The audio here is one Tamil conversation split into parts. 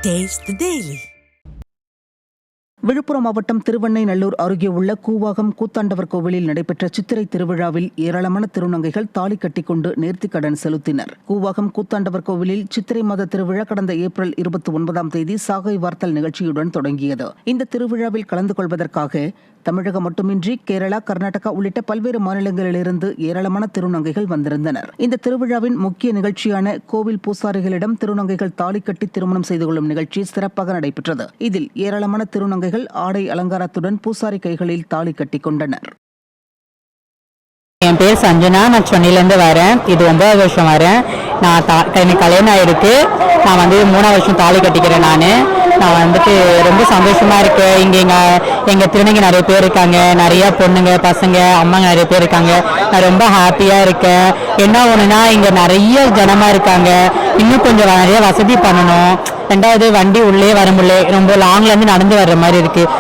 Taste the Daily. விழுப்புரம் மாவட்டம் திருவெண்ணைநல்லூர் அருகே உள்ள கூவாகம் கூத்தாண்டவர் கோவிலில் நடைபெற்ற சித்திரை திருவிழாவில் ஏராளமான திருநங்கைகள் தாலி கட்டிக்கொண்டு நேர்த்திக்கடன் செலுத்தினர். கூவாகம் கூத்தாண்டவர் கோவிலில் சித்திரை மாத திருவிழா கடந்த ஏப்ரல் 29ஆம் தேதி சாகை வார்த்தல் நிகழ்ச்சியுடன் தொடங்கியது. இந்த திருவிழாவில் கலந்து கொள்வதற்காக தமிழகம் மட்டுமின்றி கேரளா, கர்நாடகா உள்ளிட்ட பல்வேறு மாநிலங்களிலிருந்து ஏராளமான திருநங்கைகள் வந்திருந்தனர். இந்த திருவிழாவின் முக்கிய நிகழ்ச்சியான கோவில் பூசாரிகளிடம் திருநங்கைகள் தாலி கட்டி திருமணம் செய்து கொள்ளும் நிகழ்ச்சி சிறப்பாக நடைபெற்றது. இதில் ஏராளமான திருநங்கைகள் ஆடை அலங்காரத்துடன் பூசாரி கைகளில் தாலி கட்டி கொண்டனர். என் பேர் சஞ்சனா, நான் சென்னையிலேருந்து வரேன். இது 9வது வருஷம் வரேன். எனக்கு கல்யாணம் ஆயிருக்கு. நான் 3வது வருஷம் தாலி கட்டிக்கிறேன். நான் ரொம்ப சந்தோஷமா இருக்கேன். இங்கே எங்கள் திருநங்கை நிறைய பேர் இருக்காங்க, நிறைய பொண்ணுங்க, பசங்க, அம்மாங்க நிறைய பேர் இருக்காங்க. நான் ரொம்ப ஹாப்பியாக இருக்கேன். என்ன ஒன்றுனா இங்கே நிறைய ஜனமாக இருக்காங்க. இன்னும் கொஞ்சம் நிறைய வசதி பண்ணணும். 2வது வண்டி உள்ளே வர முடியல, ரொம்ப லாங்லேருந்து நடந்து வர்ற மாதிரி இருக்குது.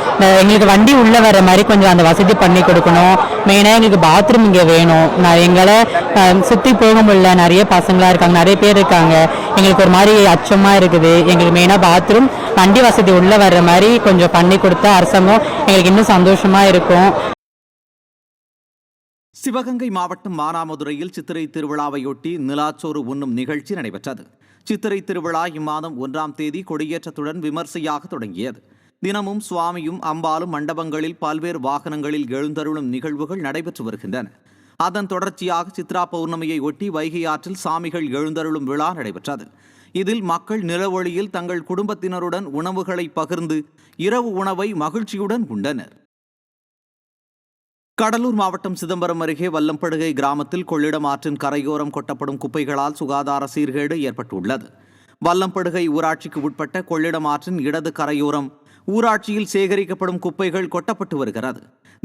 எங்களுக்கு வண்டி உள்ளே வர்ற மாதிரி கொஞ்சம் அந்த வசதி பண்ணி கொடுக்கணும். மெயினாக எங்களுக்கு பாத்ரூம் இங்கே வேணும். எங்களை சுற்றி போக முடியல, நிறைய பசங்களாக இருக்காங்க, நிறைய பேர் இருக்காங்க. எங்களுக்கு ஒரு மாதிரி அச்சமாக இருக்குது. எங்களுக்கு மெயினாக பாத்ரூம், வண்டி வசதி உள்ளே வர்ற மாதிரி கொஞ்சம் பண்ணி கொடுத்தா அரசாங்கம் எங்களுக்கு இன்னும் சந்தோஷமாக இருக்கும். சிவகங்கை மாவட்டம் மானாமதுரையில் சித்திரை திருவிழாவையொட்டி நிலாச்சோறு உண்ணும் நிகழ்ச்சி நடைபெற்றது. சித்திரை திருவிழா இம்மாதம் 1ஆம் தேதி கொடியேற்றத்துடன் விமர்சையாக தொடங்கியது. தினமும் சுவாமியும் அம்பாலும் மண்டபங்களில் பல்வேறு வாகனங்களில் எழுந்தருளும் நிகழ்வுகள் நடைபெற்று வருகின்றன. அதன் தொடர்ச்சியாக சித்ரா பௌர்ணமியை ஒட்டி வைகை ஆற்றில் சாமிகள் எழுந்தருளும் விழா நடைபெற்றது. இதில் மக்கள் நிலவொளியில் தங்கள் குடும்பத்தினருடன் உணவுகளை பகிர்ந்து இரவு உணவை மகிழ்ச்சியுடன் உண்டனர். கடலூர் மாவட்டம் சிதம்பரம் அருகே வல்லம்படுகை கிராமத்தில் கொள்ளிடம் ஆற்றின் கரையோரம் கொட்டப்படும் குப்பைகளால் சுகாதார சீர்கேடு ஏற்பட்டுள்ளது. வல்லம்படுகை ஊராட்சிக்கு உட்பட்ட கொள்ளிடம் ஆற்றின் இடது கரையோரம் ஊராட்சியில் சேகரிக்கப்படும் குப்பைகள் கொட்டப்பட்டு வருகிறது.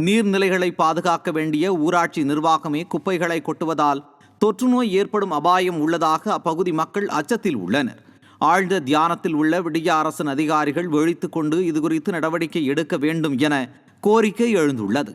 நீர்நிலைகளை பாதுகாக்க வேண்டிய ஊராட்சி நிர்வாகமே குப்பைகளை கொட்டுவதால் தொற்றுநோய் ஏற்படும் அபாயம் உள்ளதாக அப்பகுதி மக்கள் அச்சத்தில் உள்ளனர். ஆழ்ந்த தியானத்தில் உள்ள விடிய அரசின் அதிகாரிகள் விழித்துக் கொண்டு இதுகுறித்து நடவடிக்கை எடுக்க வேண்டும் என கோரிக்கை எழுந்துள்ளது.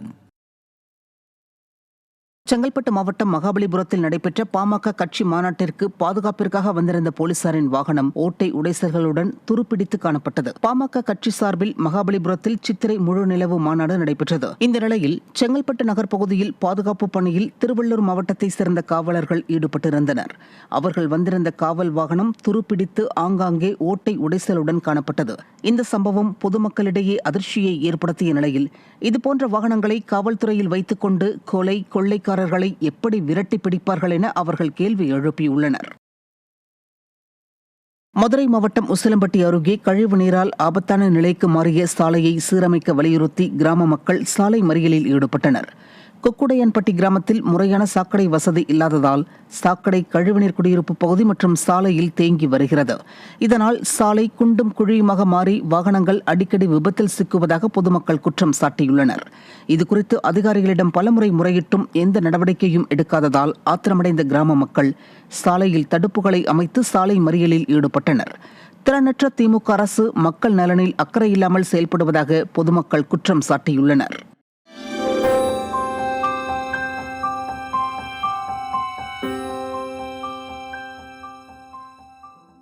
செங்கல்பட்டு மாவட்டம் மகாபலிபுரத்தில் நடைபெற்ற பாமக கட்சி மாநாட்டிற்கு பாதுகாப்பிற்காக வந்திருந்த போலீசாரின் வாகனம் ஓட்டை உடைசல்களுடன் துருப்பிடித்து காணப்பட்டது. பாமக கட்சி சார்பில் மகாபலிபுரத்தில் சித்திரை முழு நிலவு மாநாடு நடைபெற்றது. இந்த நிலையில் செங்கல்பட்டு நகர் பகுதியில் பாதுகாப்பு பணியில் திருவள்ளூர் மாவட்டத்தை சேர்ந்த காவலர்கள் ஈடுபட்டிருந்தனர். அவர்கள் வந்திருந்த காவல் வாகனம் துருப்பிடித்து ஆங்காங்கே ஓட்டை உடைசலுடன் காணப்பட்டது. இந்த சம்பவம் பொதுமக்களிடையே அதிர்ச்சியை ஏற்படுத்திய நிலையில் இதுபோன்ற வாகனங்களை காவல்துறையில் வைத்துக் கொண்டு கொள்ளைக்காரர்களை எப்படி விரட்டி பிடிப்பார்கள் என அவர்கள் கேள்வி எழுப்பியுள்ளனர். மதுரை மாவட்டம் உசிலம்பட்டி அருகே கழிவு நீரால் ஆபத்தான நிலைக்கு மாறிய சாலையை சீரமைக்க வலியுறுத்தி கிராம மக்கள் சாலை மறியலில் ஈடுபட்டனர். கொக்குடையான்பட்டி கிராமத்தில் முறையான சாக்கடை வசதி இல்லாததால் சாக்கடை கழிவுநீர் குடியிருப்பு பகுதி மற்றும் சாலையில் தேங்கி வருகிறது. இதனால் சாலை குண்டும் குழியுமாக மாறி வாகனங்கள் அடிக்கடி விபத்தில் சிக்குவதாக பொதுமக்கள் குற்றம் சாட்டியுள்ளனர். இதுகுறித்து அதிகாரிகளிடம் பலமுறை முறையிட்டும் எந்த நடவடிக்கையும் எடுக்காததால் ஆத்திரமடைந்த கிராம மக்கள் சாலையில் தடுப்புகளை அமைத்து சாலை மறியலில் ஈடுபட்டனர். திறனற்ற திமுக அரசு மக்கள் நலனில் அக்கறை இல்லாமல் செயல்படுவதாக பொதுமக்கள் குற்றம் சாட்டியுள்ளனர்.